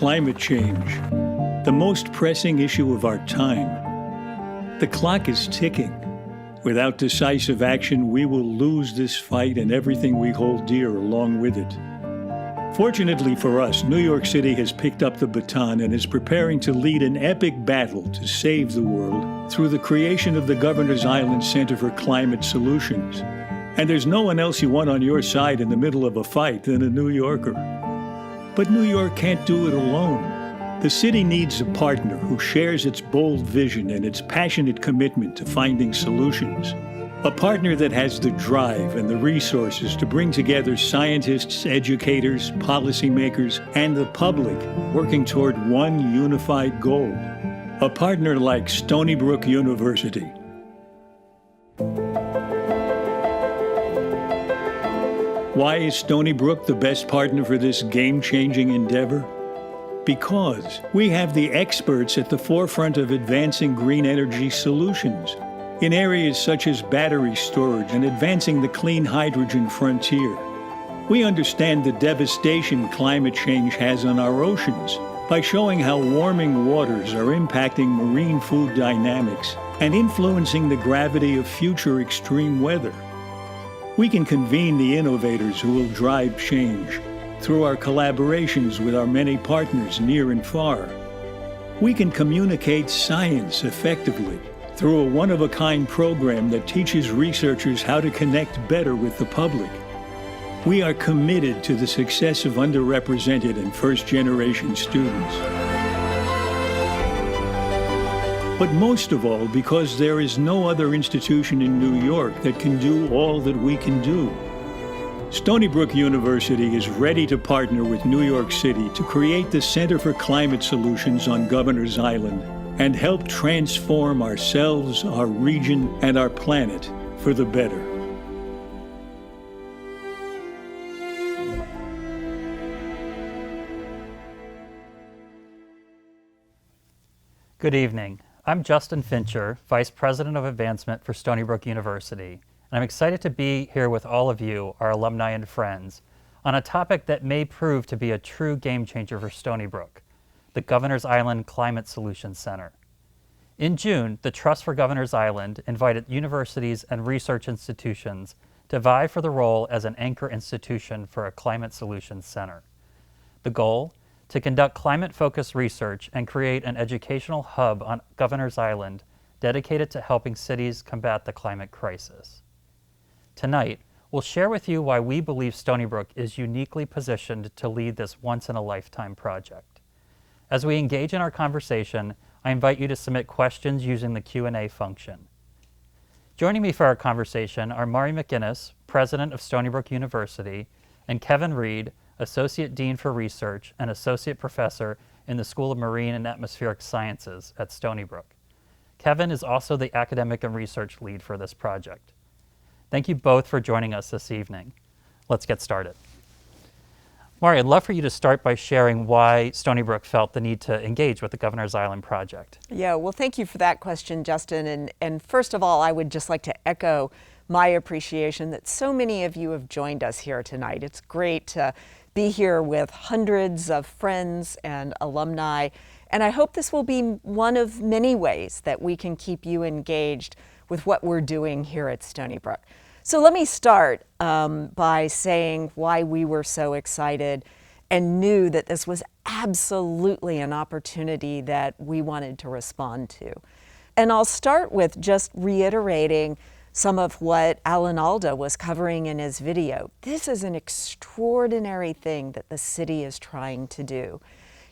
climate change, the most pressing issue of our time. The clock is ticking. Without decisive action, we will lose this fight and everything we hold dear along with it. Fortunately for us, New York City has picked up the baton and is preparing to lead an epic battle to save the world through the creation of the Governor's Island Center for Climate Solutions. And there's no one else you want on your side in the middle of a fight than a New Yorker. But New York can't do it alone. The city needs a partner who shares its bold vision and its passionate commitment to finding solutions. A partner that has the drive and the resources to bring together scientists, educators, policymakers, and the public working toward one unified goal. A partner like Stony Brook University. Why is Stony Brook the best partner for this game-changing endeavor? Because we have the experts at the forefront of advancing green energy solutions in areas such as battery storage and advancing the clean hydrogen frontier. We understand the devastation climate change has on our oceans by showing how warming waters are impacting marine food dynamics and influencing the gravity of future extreme weather. We can convene the innovators who will drive change through our collaborations with our many partners near and far. We can communicate science effectively through a one-of-a-kind program that teaches researchers how to connect better with the public. We are committed to the success of underrepresented and first-generation students. But most of all, because there is no other institution in New York that can do all that we can do. Stony Brook University is ready to partner with New York City to create the Center for Climate Solutions on Governor's Island and help transform ourselves, our region, and our planet for the better. Good evening. I'm Justin Fincher, Vice President of Advancement for Stony Brook University. I'm excited to be here with all of you, our alumni and friends, on a topic that may prove to be a true game changer for Stony Brook, the Governor's Island Climate Solutions Center. In June, the Trust for Governor's Island invited universities and research institutions to vie for the role as an anchor institution for a climate solutions center. The goal? To conduct climate-focused research and create an educational hub on Governor's Island dedicated to helping cities combat the climate crisis. Tonight, we'll share with you why we believe Stony Brook is uniquely positioned to lead this once-in-a-lifetime project. As we engage in our conversation, I invite you to submit questions using the Q&A function. Joining me for our conversation are Maurie McInnis, President of Stony Brook University, and Kevin Reed, Associate Dean for Research and Associate Professor in the School of Marine and Atmospheric Sciences at Stony Brook. Kevin is also the academic and research lead for this project. Thank you both for joining us this evening. Let's get started. Maurie, I'd love for you to start by sharing why Stony Brook felt the need to engage with the Governor's Island project. Yeah, well, thank you for that question, Justin. And first of all, I would just like to echo my appreciation that so many of you have joined us here tonight. It's great to be here with hundreds of friends and alumni, and I hope this will be one of many ways that we can keep you engaged with what we're doing here at Stony Brook. So let me start by saying why we were so excited and knew that this was absolutely an opportunity that we wanted to respond to. And I'll start with just reiterating some of what Alan Alda was covering in his video. This is an extraordinary thing that the city is trying to do.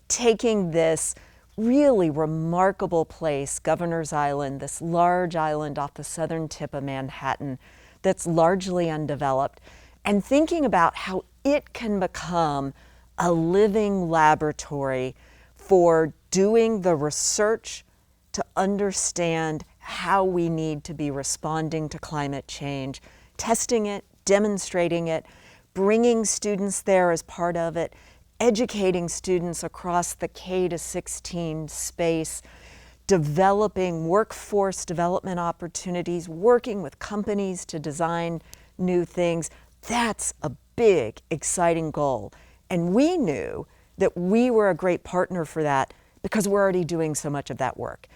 Taking this really remarkable place, Governor's Island, this large island off the southern tip of Manhattan that's largely undeveloped, and thinking about how it can become a living laboratory for doing the research to understand how we need to be responding to climate change, testing it, demonstrating it, bringing students there as part of it, educating students across the K-16 space, developing workforce development opportunities, working with companies to design new things. That's a big, exciting goal. And we knew that we were a great partner for that because we're already doing so much of that work.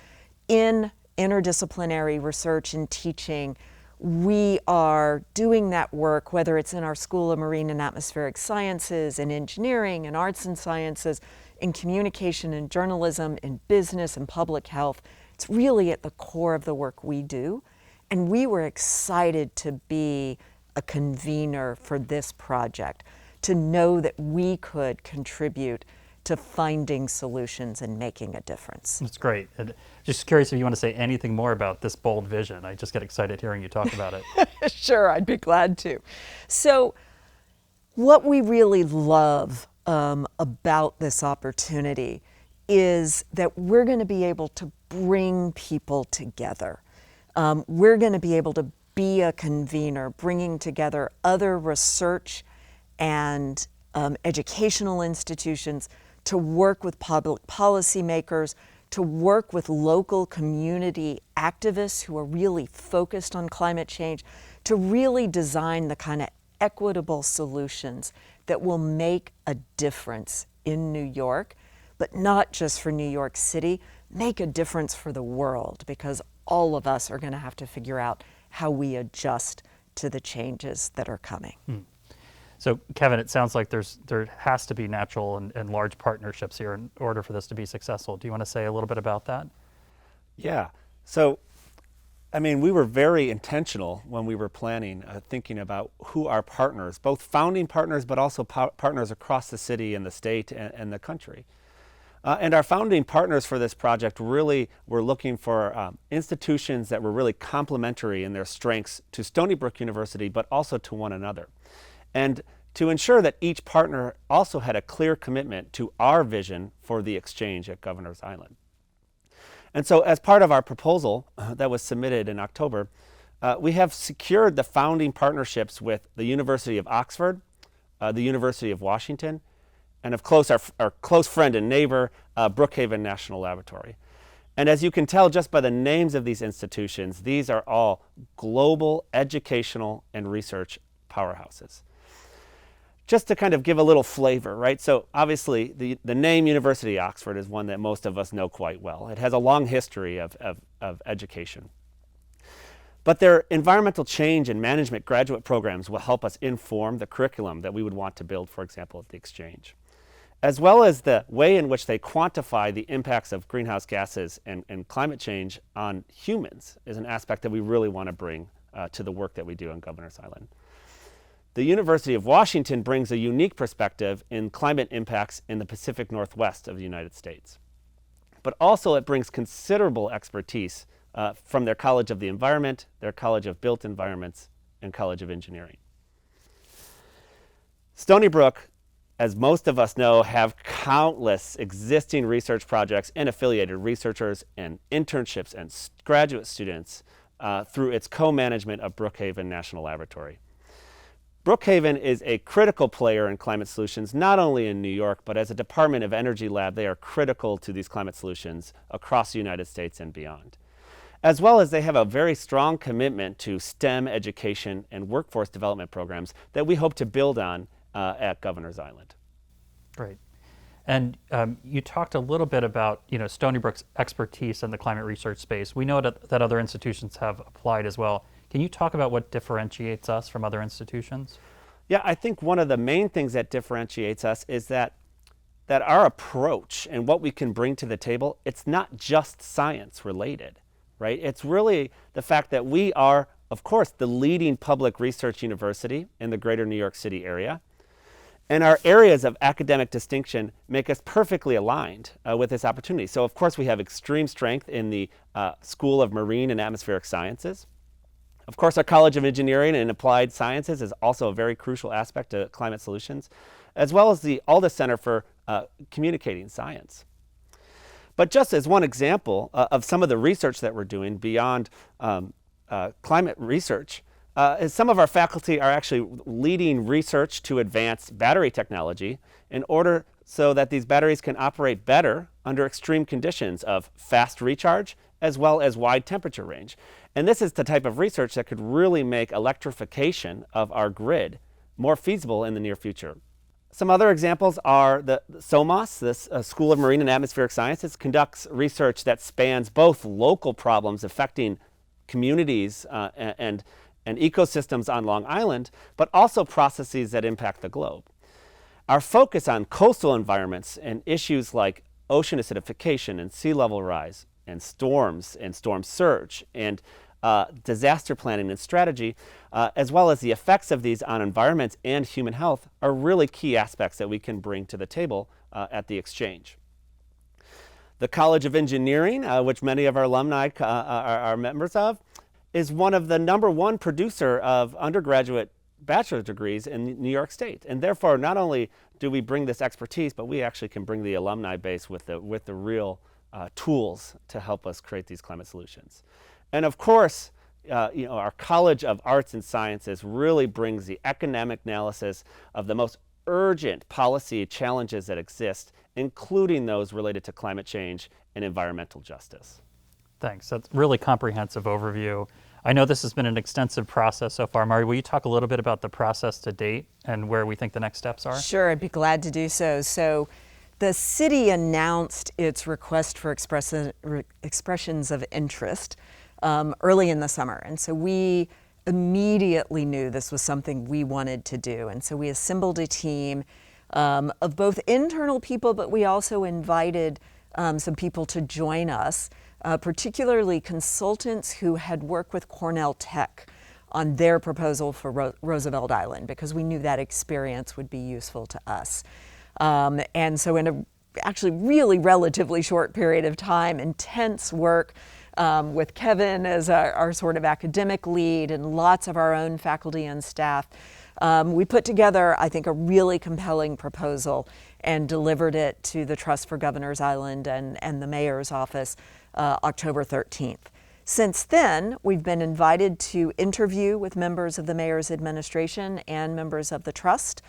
In interdisciplinary research and teaching, we are doing that work, whether it's in our School of Marine and Atmospheric Sciences, in engineering and arts and sciences, in communication and journalism, in business and public health. It's really at the core of the work we do. And we were excited to be a convener for this project, to know that we could contribute to finding solutions and making a difference. That's great. And just curious if you want to say anything more about this bold vision. I just get excited hearing you talk about it. Sure, I'd be glad to. So what we really love about this opportunity is that we're going to be able to bring people together. We're going to be able to be a convener, bringing together other research and educational institutions to work with public policymakers, to work with local community activists who are really focused on climate change, to really design the kind of equitable solutions that will make a difference in New York, but not just for New York City, make a difference for the world, because all of us are going to have to figure out how we adjust to the changes that are coming. So, Kevin, it sounds like there has to be natural and large partnerships here in order for this to be successful. Do you want to say a little bit about that? Yeah. So, I mean, we were very intentional when we were planning, thinking about who our partners, both founding partners, but also partners across the city and the state and the country. And our founding partners for this project really were looking for institutions that were really complementary in their strengths to Stony Brook University, but also to one another. And to ensure that each partner also had a clear commitment to our vision for the exchange at Governor's Island. And so as part of our proposal that was submitted in October, we have secured the founding partnerships with the University of Oxford, the University of Washington, and of course our close friend and neighbor, Brookhaven National Laboratory. And as you can tell just by the names of these institutions, these are all global educational and research powerhouses. Just to kind of give a little flavor, right? So obviously the name University of Oxford is one that most of us know quite well. It has a long history of education. But their environmental change and management graduate programs will help us inform the curriculum that we would want to build, for example, at the exchange, as well as the way in which they quantify the impacts of greenhouse gases and climate change on humans is an aspect that we really want to bring to the work that we do on Governor's Island. The University of Washington brings a unique perspective in climate impacts in the Pacific Northwest of the United States. But also it brings considerable expertise from their College of the Environment, their College of Built Environments, and College of Engineering. Stony Brook, as most of us know, have countless existing research projects and affiliated researchers and internships and graduate students through its co-management of Brookhaven National Laboratory. Brookhaven is a critical player in climate solutions, not only in New York, but as a Department of Energy lab, they are critical to these climate solutions across the United States and beyond. As well as they have a very strong commitment to STEM education and workforce development programs that we hope to build on at Governor's Island. Great. And you talked a little bit about Stony Brook's expertise in the climate research space. We know that other institutions have applied as well. Can you talk about what differentiates us from other institutions? Yeah, I think one of the main things that differentiates us is that our approach and what we can bring to the table, it's not just science related, right? It's really the fact that we are, of course, the leading public research university in the greater New York City area. And our areas of academic distinction make us perfectly aligned with this opportunity. So of course we have extreme strength in the School of Marine and Atmospheric Sciences. Of course, our College of Engineering and Applied Sciences is also a very crucial aspect to climate solutions, as well as the Aldous Center for Communicating Science. But just as one example of some of the research that we're doing beyond climate research, is some of our faculty are actually leading research to advance battery technology in order so that these batteries can operate better under extreme conditions of fast recharge as well as wide temperature range. And this is the type of research that could really make electrification of our grid more feasible in the near future. Some other examples are the SOMAS, this School of Marine and Atmospheric Sciences, conducts research that spans both local problems affecting communities and ecosystems on Long Island, but also processes that impact the globe. Our focus on coastal environments and issues like ocean acidification and sea level rise and storm surge and disaster planning and strategy, as well as the effects of these on environments and human health, are really key aspects that we can bring to the table at the exchange. The College of Engineering, which many of our alumni are members of, is one of the #1 producer of undergraduate bachelor's degrees in New York State. And therefore, not only do we bring this expertise, but we actually can bring the alumni base with the real tools to help us create these climate solutions. And of course, our College of Arts and Sciences really brings the economic analysis of the most urgent policy challenges that exist, including those related to climate change and environmental justice. Thanks. That's a really comprehensive overview. I know this has been an extensive process so far. Maurie, will you talk a little bit about the process to date and where we think the next steps are? Sure, I'd be glad to do so. So the city announced its request for expressions of interest early in the summer. And so we immediately knew this was something we wanted to do. And so we assembled a team of both internal people, but we also invited some people to join us, particularly consultants who had worked with Cornell Tech on their proposal for Roosevelt Island, because we knew that experience would be useful to us. And so in a actually really relatively short period of time, intense work with Kevin as our sort of academic lead and lots of our own faculty and staff, we put together, I think, a really compelling proposal and delivered it to the Trust for Governors Island and the mayor's office October 13th. Since then, we've been invited to interview with members of the mayor's administration and members of the trust.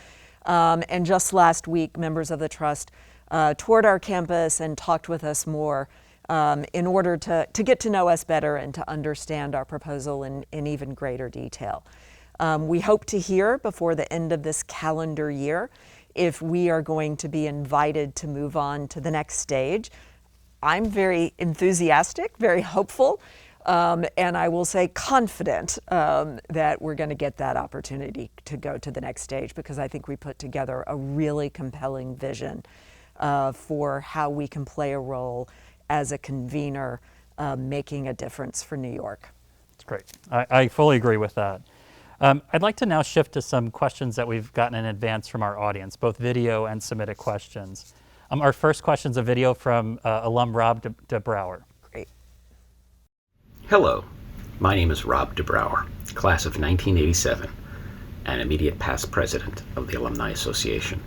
And just last week, members of the trust toured our campus and talked with us more in order to get to know us better and to understand our proposal in even greater detail. We hope to hear before the end of this calendar year if we are going to be invited to move on to the next stage. I'm very enthusiastic, very hopeful, and I will say confident that we're going to get that opportunity to go to the next stage, because I think we put together a really compelling vision for how we can play a role as a convener making a difference for New York. That's great. I fully agree with that. I'd like to now shift to some questions that we've gotten in advance from our audience, both video and submitted questions. Our first question is a video from alum Rob DeBrouwer. Great. Hello, my name is Rob DeBrouwer, class of 1987, and immediate past president of the Alumni Association.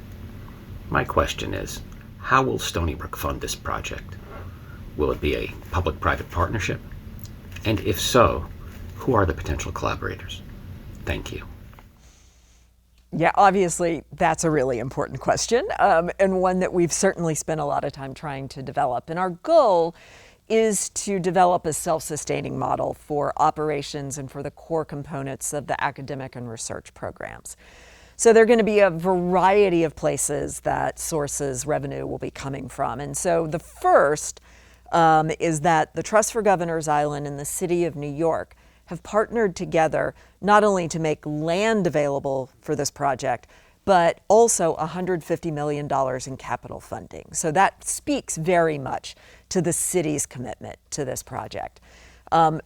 My question is, how will Stony Brook fund this project? Will it be a public-private partnership? And if so, who are the potential collaborators? Thank you. Yeah, obviously, that's a really important question, and one that we've certainly spent a lot of time trying to develop. And our goal is to develop a self-sustaining model for operations and for the core components of the academic and research programs. So there are going to be a variety of places that sources revenue will be coming from. And so the first is that the Trust for Governors Island and the City of New York have partnered together not only to make land available for this project, but also $150 million in capital funding. So that speaks very much to the city's commitment to this project.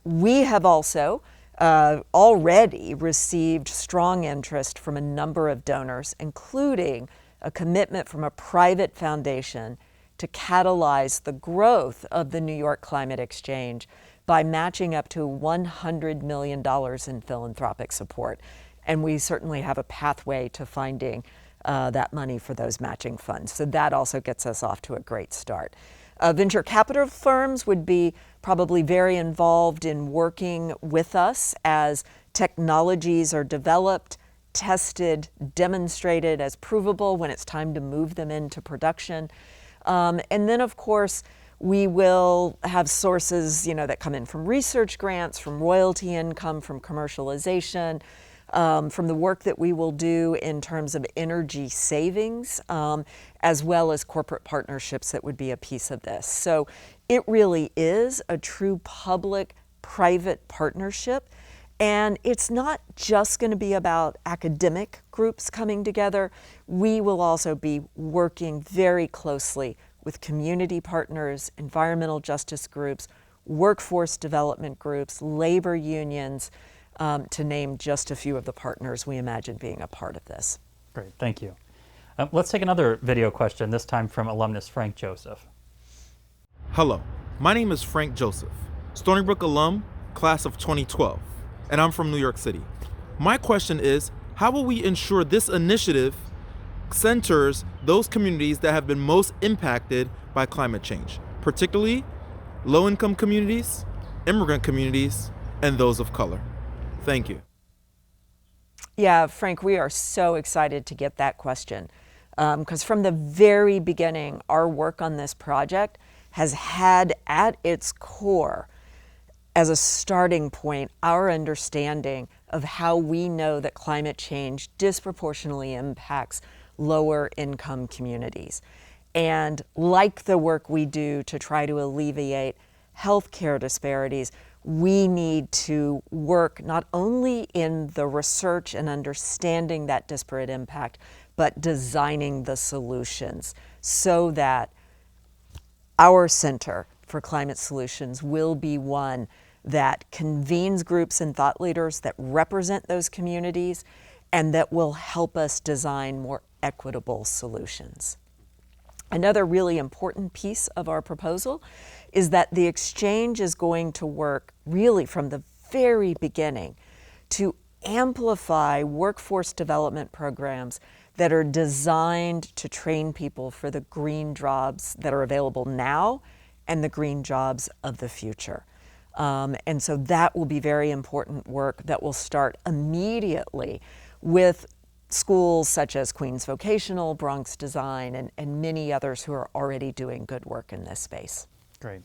We have also already received strong interest from a number of donors, including a commitment from a private foundation to catalyze the growth of the New York Climate Exchange by matching up to $100 million in philanthropic support. And we certainly have a pathway to finding that money for those matching funds. So that also gets us off to a great start. Venture capital firms would be probably very involved in working with us as technologies are developed, tested, demonstrated as provable when it's time to move them into production. And then, of course, we will have sources, that come in from research grants, from royalty income, from commercialization, from the work that we will do in terms of energy savings, as well as corporate partnerships that would be a piece of this. So it really is a true public-private partnership. And it's not just going to be about academic groups coming together. We will also be working very closely with community partners, environmental justice groups, workforce development groups, labor unions, to name just a few of the partners we imagine being a part of this. Great, thank you. Let's take another video question, this time from alumnus Frank Joseph. Hello, my name is Frank Joseph, Stony Brook alum, class of 2012, and I'm from New York City. My question is, how will we ensure this initiative centers those communities that have been most impacted by climate change, particularly low-income communities, immigrant communities, and those of color? Thank you. Yeah, Frank, we are so excited to get that question, because from the very beginning, our work on this project has had at its core, as a starting point, our understanding of how we know that climate change disproportionately impacts lower income communities. And like the work we do to try to alleviate healthcare disparities, we need to work not only in the research and understanding that disparate impact, but designing the solutions so that our Center for Climate Solutions will be one that convenes groups and thought leaders that represent those communities and that will help us design more equitable solutions. Another really important piece of our proposal is that the exchange is going to work really from the very beginning to amplify workforce development programs that are designed to train people for the green jobs that are available now and the green jobs of the future. And so that will be very important work that will start immediately with schools such as Queens Vocational, Bronx Design, and many others who are already doing good work in this space. Great.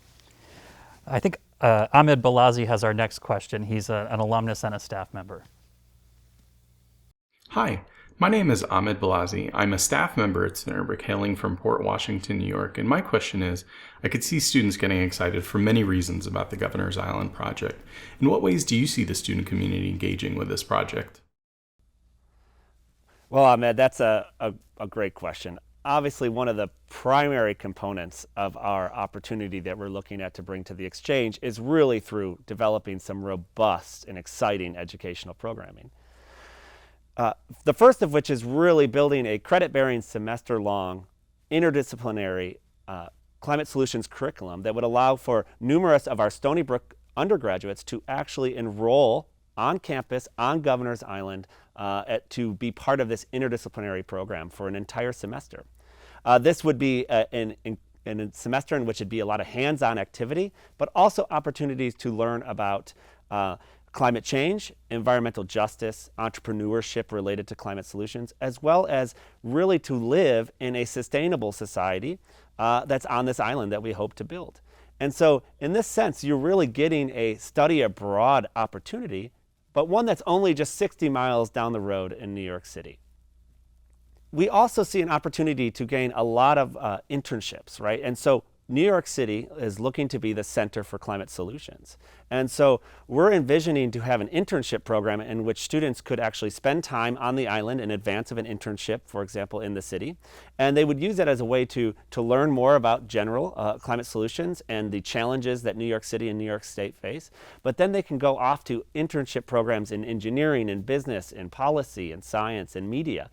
I think Ahmed Balazi has our next question. He's an alumnus and a staff member. Hi, my name is Ahmed Balazi. I'm a staff member at Stony Brook, hailing from Port Washington, New York, and my question is, I could see students getting excited for many reasons about the Governor's Island project. In what ways do you see the student community engaging with this project? Well, Ahmed, that's a great question. Obviously, one of the primary components of our opportunity that we're looking at to bring to the exchange is really through developing some robust and exciting educational programming. The first of which is really building a credit-bearing semester-long interdisciplinary climate solutions curriculum that would allow for numerous of our Stony Brook undergraduates to actually enroll on campus on Governor's Island to be part of this interdisciplinary program for an entire semester. This would be in a semester in which it'd be a lot of hands-on activity, but also opportunities to learn about climate change, environmental justice, entrepreneurship related to climate solutions, as well as really to live in a sustainable society that's on this island that we hope to build. And so in this sense, you're really getting a study abroad opportunity, but one that's only just 60 miles down the road in New York City. We also see an opportunity to gain a lot of internships, right? And so New York City is looking to be the center for climate solutions. And so we're envisioning to have an internship program in which students could actually spend time on the island in advance of an internship, for example, in the city. And they would use that as a way to learn more about general climate solutions and the challenges that New York City and New York State face. But then they can go off to internship programs in engineering and business and policy and science and media.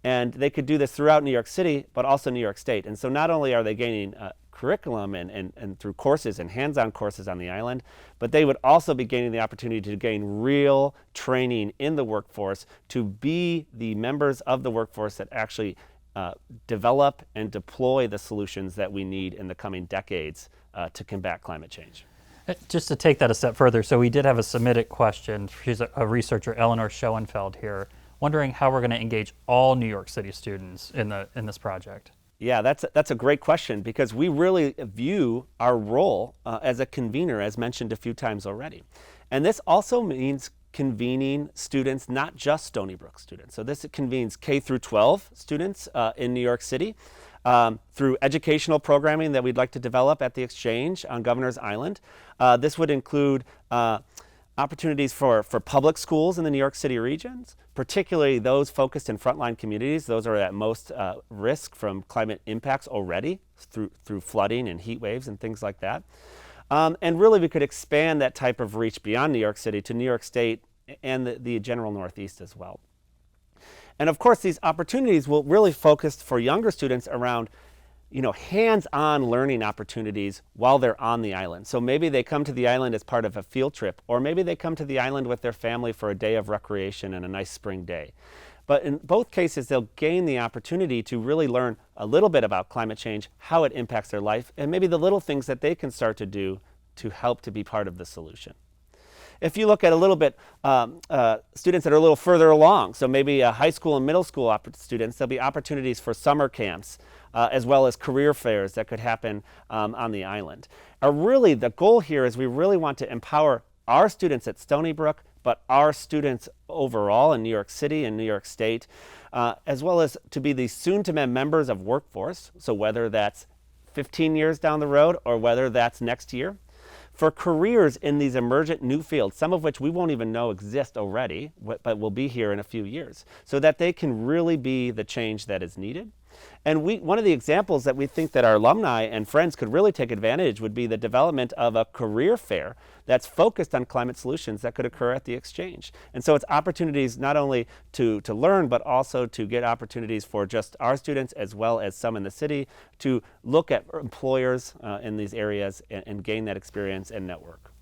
And they could do this throughout New York City, but also New York State. And so not only are they gaining curriculum and through courses and hands-on courses on the island, but they would also be gaining the opportunity to gain real training in the workforce to be the members of the workforce that actually develop and deploy the solutions that we need in the coming decades to combat climate change. Just to take that a step further, so we did have a submitted question. She's a researcher, Eleanor Schoenfeld here, wondering how we're going to engage all New York City students in this project. Yeah, that's a great question, because we really view our role as a convener, as mentioned a few times already. And this also means convening students, not just Stony Brook students. So this convenes K through 12 students in New York City through educational programming that we'd like to develop at the Exchange on Governor's Island. This would include opportunities for public schools in the New York City regions, particularly those focused in frontline communities. Those are at most risk from climate impacts already through flooding and heat waves and things like that. And really we could expand that type of reach beyond New York City to New York State and the general Northeast as well. And of course these opportunities will really focus for younger students around hands-on learning opportunities while they're on the island. So maybe they come to the island as part of a field trip, or maybe they come to the island with their family for a day of recreation and a nice spring day. But in both cases, they'll gain the opportunity to really learn a little bit about climate change, how it impacts their life, and maybe the little things that they can start to do to help to be part of the solution. If you look at a little bit students that are a little further along, so maybe high school and middle school students, there'll be opportunities for summer camps as well as career fairs that could happen on the island. Really, the goal here is we really want to empower our students at Stony Brook, but our students overall in New York City and New York State, as well as to be the soon-to-be members of workforce, so whether that's 15 years down the road or whether that's next year, for careers in these emergent new fields, some of which we won't even know exist already, but will be here in a few years, so that they can really be the change that is needed. And one of the examples that we think that our alumni and friends could really take advantage would be the development of a career fair that's focused on climate solutions that could occur at the Exchange. And so it's opportunities not only to learn, but also to get opportunities for just our students as well as some in the city to look at employers in these areas and gain that experience and network.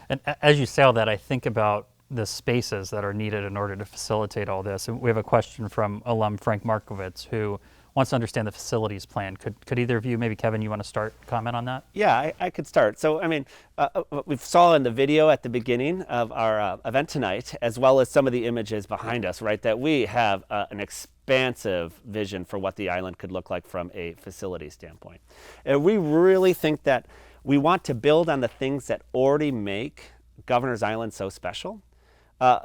And as you say all that, I think about the spaces that are needed in order to facilitate all this. And we have a question from alum Frank Markowitz, who wants to understand the facilities plan. Could either of you, maybe Kevin, you want to start comment on that? Yeah, I could start. So, I mean, what we saw in the video at the beginning of our event tonight, as well as some of the images behind us, right, that we have an expansive vision for what the island could look like from a facility standpoint. And we really think that we want to build on the things that already make Governor's Island so special.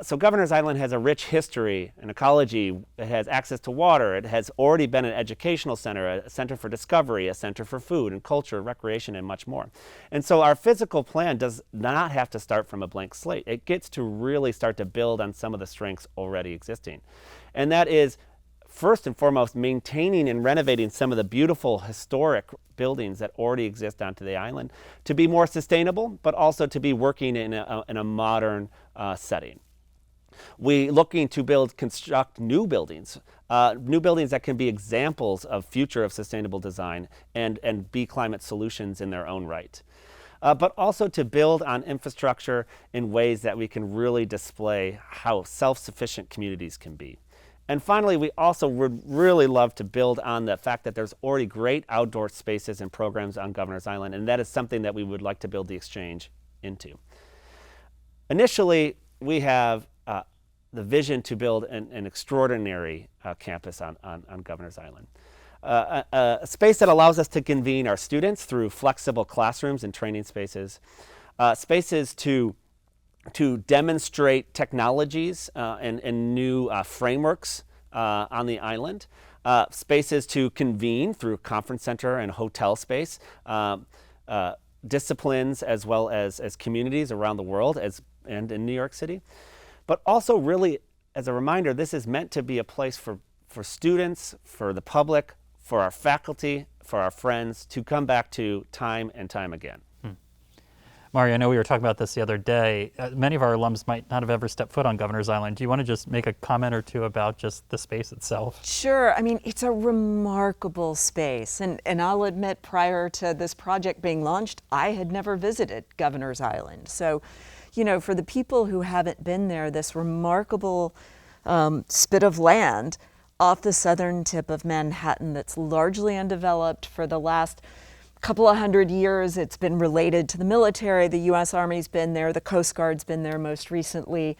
So Governor's Island has a rich history, an ecology, it has access to water, it has already been an educational center, a center for discovery, a center for food and culture, recreation, and much more. And so our physical plan does not have to start from a blank slate. It gets to really start to build on some of the strengths already existing. And that is, first and foremost, maintaining and renovating some of the beautiful historic buildings that already exist onto the island to be more sustainable, but also to be working in a modern setting. We looking to construct new buildings that can be examples of future of sustainable design and be climate solutions in their own right. But also to build on infrastructure in ways that we can really display how self-sufficient communities can be. And finally, we also would really love to build on the fact that there's already great outdoor spaces and programs on Governor's Island, and that is something that we would like to build the Exchange into. Initially, we have the vision to build an extraordinary campus on Governor's Island. A space that allows us to convene our students through flexible classrooms and training spaces, spaces to demonstrate technologies and new frameworks on the island, spaces to convene through conference center and hotel space, disciplines as well as communities around the world and in New York City. But also really, as a reminder, this is meant to be a place for students, for the public, for our faculty, for our friends to come back to time and time again. Maurie, I know we were talking about this the other day. Many of our alums might not have ever stepped foot on Governor's Island. Do you want to just make a comment or two about just the space itself? Sure. I mean, it's a remarkable space. And I'll admit, prior to this project being launched, I had never visited Governor's Island. So, for the people who haven't been there, this remarkable spit of land off the southern tip of Manhattan that's largely undeveloped for the last couple of hundred years. It's been related to the military. The U.S. Army's been there. The Coast Guard's been there most recently.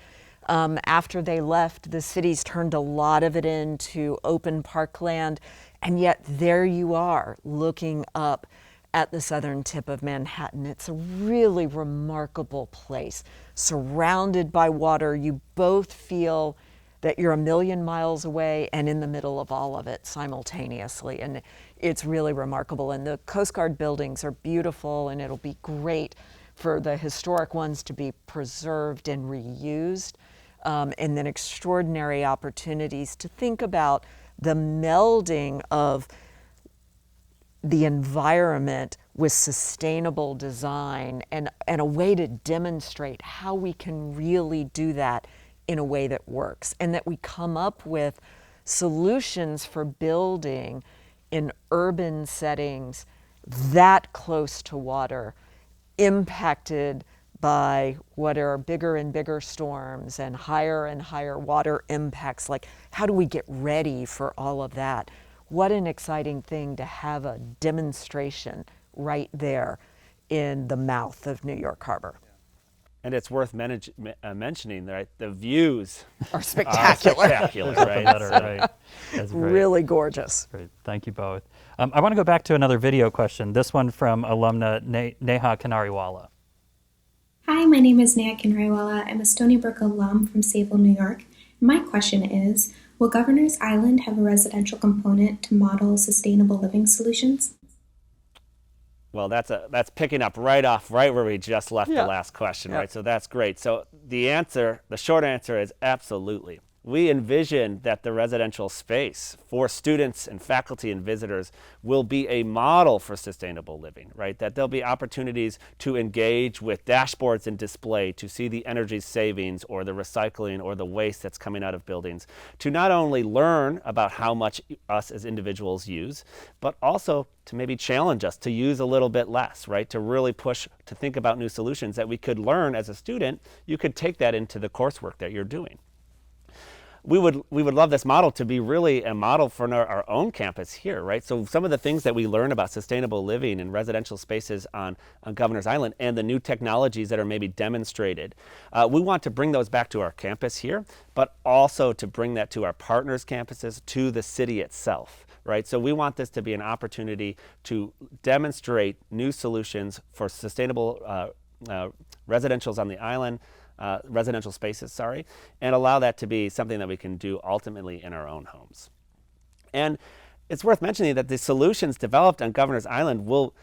After they left, the city's turned a lot of it into open parkland. And yet there you are looking up at the southern tip of Manhattan. It's a really remarkable place, surrounded by water. You both feel that you're a million miles away and in the middle of all of it simultaneously. And it's really remarkable. And the Coast Guard buildings are beautiful, and it'll be great for the historic ones to be preserved and reused. And then extraordinary opportunities to think about the melding of the environment with sustainable design, and a way to demonstrate how we can really do that in a way that works, and that we come up with solutions for building in urban settings that close to water, impacted by what are bigger and bigger storms and higher water impacts. Like, how do we get ready for all of that? What an exciting thing to have a demonstration right there in the mouth of New York Harbor. And it's worth mentioning that the views Are spectacular. right? Better, right. That's great. Really gorgeous. Great. Thank you both. I want to go back to another video question, this one from alumna Neha Kanariwala. Hi, my name is Neha Kanariwala. I'm a Stony Brook alum from Sayville, New York. My question is, will Governor's Island have a residential component to model sustainable living solutions? Well, that's picking up right where we just left the last question, Yep. right? So that's great. So the short answer is absolutely. We envision that the residential space for students and faculty and visitors will be a model for sustainable living, right? That there'll be opportunities to engage with dashboards and display, to see the energy savings or the recycling or the waste that's coming out of buildings, to not only learn about how much us as individuals use, but also to maybe challenge us to use a little bit less, right? To really push to think about new solutions that we could learn as a student. You could take that into the coursework that you're doing. We would love this model to be really a model for our own campus here, right? So some of the things that we learn about sustainable living in residential spaces on Governor's Island and the new technologies that are maybe demonstrated, we want to bring those back to our campus here, but also to bring that to our partners' campuses, to the city itself, right? So we want this to be an opportunity to demonstrate new solutions for sustainable residentials on the island, residential spaces, and allow that to be something that we can do ultimately in our own homes. And it's worth mentioning that the solutions developed on Governor's Island will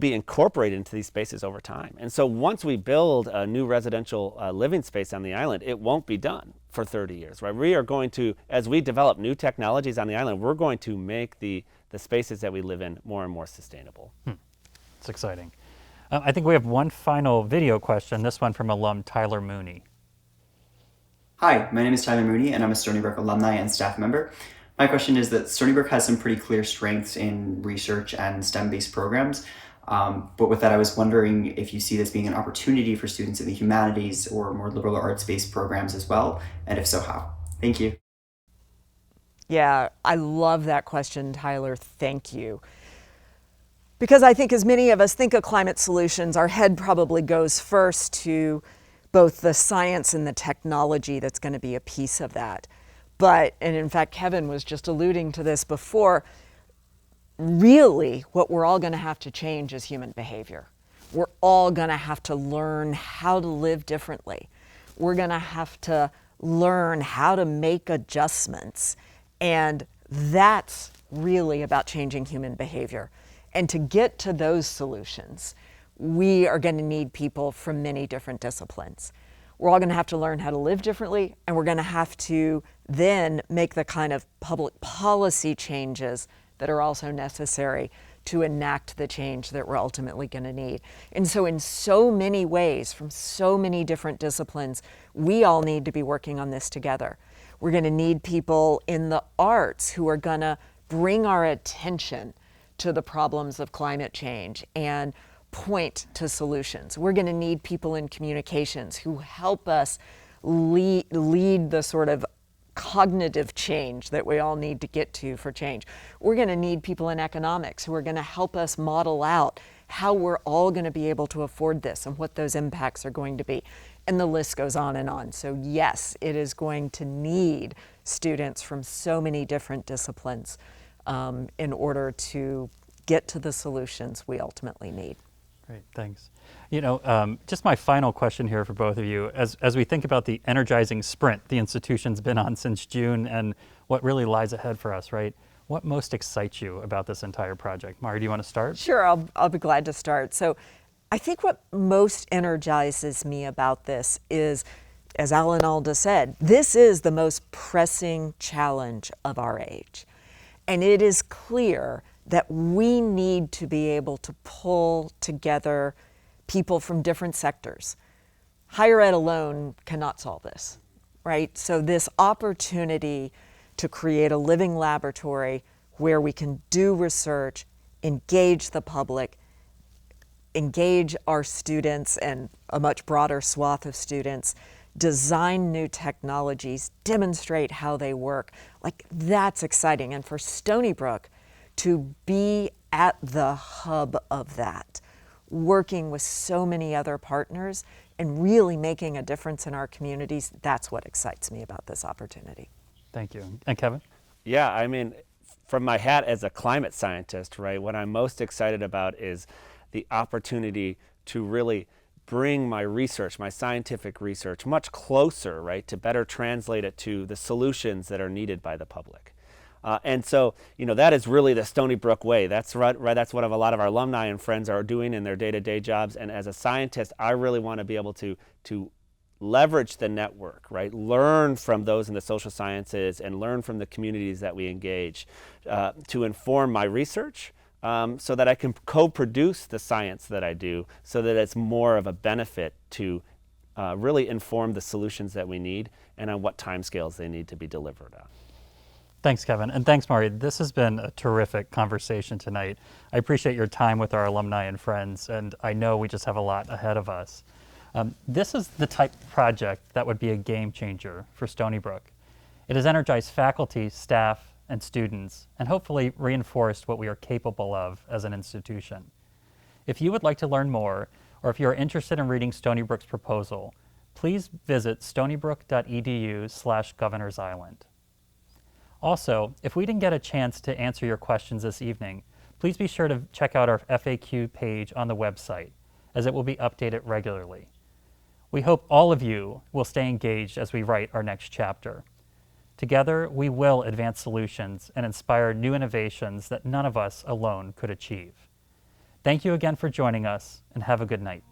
be incorporated into these spaces over time. And so once we build a new residential living space on the island, it won't be done for 30 years, right? We are going to, as we develop new technologies on the island, we're going to make the spaces that we live in more and more sustainable. It's exciting. I think we have one final video question, this one from alum Tyler Mooney. Hi, my name is Tyler Mooney, and I'm a Stony Brook alumni and staff member. My question is that Stony Brook has some pretty clear strengths in research and STEM-based programs, but with that I was wondering if you see this being an opportunity for students in the humanities or more liberal arts-based programs as well, and if so, how? Thank you. Yeah, I love that question, Tyler. Thank you. Because I think as many of us think of climate solutions, our head probably goes first to both the science and the technology that's going to be a piece of that. But, and in fact, Kevin was just alluding to this before, really what we're all going to have to change is human behavior. We're all going to have to learn how to live differently. We're going to have to learn how to make adjustments. And that's really about changing human behavior. And to get to those solutions, we are going to need people from many different disciplines. We're all going to have to learn how to live differently, and we're going to have to then make the kind of public policy changes that are also necessary to enact the change that we're ultimately going to need. And so in so many ways, from so many different disciplines, we all need to be working on this together. We're going to need people in the arts who are going to bring our attention to the problems of climate change and point to solutions. We're going to need people in communications who help us lead the sort of cognitive change that we all need to get to for change. We're going to need people in economics who are going to help us model out how we're all going to be able to afford this and what those impacts are going to be. And the list goes on and on. So yes, it is going to need students from so many different disciplines in order to get to the solutions we ultimately need. Great, thanks. Just my final question here for both of you. As we think about the energizing sprint the institution's been on since June and what really lies ahead for us, right? What most excites you about this entire project? Maurie, do you want to start? Sure, I'll be glad to start. So I think what most energizes me about this is, as Alan Alda said, this is the most pressing challenge of our age. And it is clear that we need to be able to pull together people from different sectors. Higher ed alone cannot solve this, right? So this opportunity to create a living laboratory where we can do research, engage the public, engage our students and a much broader swath of students, design new technologies, demonstrate how they work, like that's exciting. And for Stony Brook to be at the hub of that, working with so many other partners and really making a difference in our communities, that's what excites me about this opportunity. Thank you. And Kevin? Yeah, I mean, from my hat as a climate scientist, right, what I'm most excited about is the opportunity to really bring my research, my scientific research, much closer, right, to better translate it to the solutions that are needed by the public. And so, that is really the Stony Brook way. That's right. That's what a lot of our alumni and friends are doing in their day-to-day jobs. And as a scientist, I really want to be able to leverage the network, right? Learn from those in the social sciences and learn from the communities that we engage to inform my research so that I can co-produce the science that I do so that it's more of a benefit to really inform the solutions that we need and on what timescales they need to be delivered on. Thanks, Kevin. And thanks, Maurie. This has been a terrific conversation tonight. I appreciate your time with our alumni and friends, and I know we just have a lot ahead of us. This is the type of project that would be a game changer for Stony Brook. It has energized faculty, staff, and students, and hopefully reinforced what we are capable of as an institution. If you would like to learn more, or if you are interested in reading Stony Brook's proposal, please visit stonybrook.edu/Governor's Island. Also, if we didn't get a chance to answer your questions this evening, please be sure to check out our FAQ page on the website, as it will be updated regularly. We hope all of you will stay engaged as we write our next chapter. Together, we will advance solutions and inspire new innovations that none of us alone could achieve. Thank you again for joining us, and have a good night.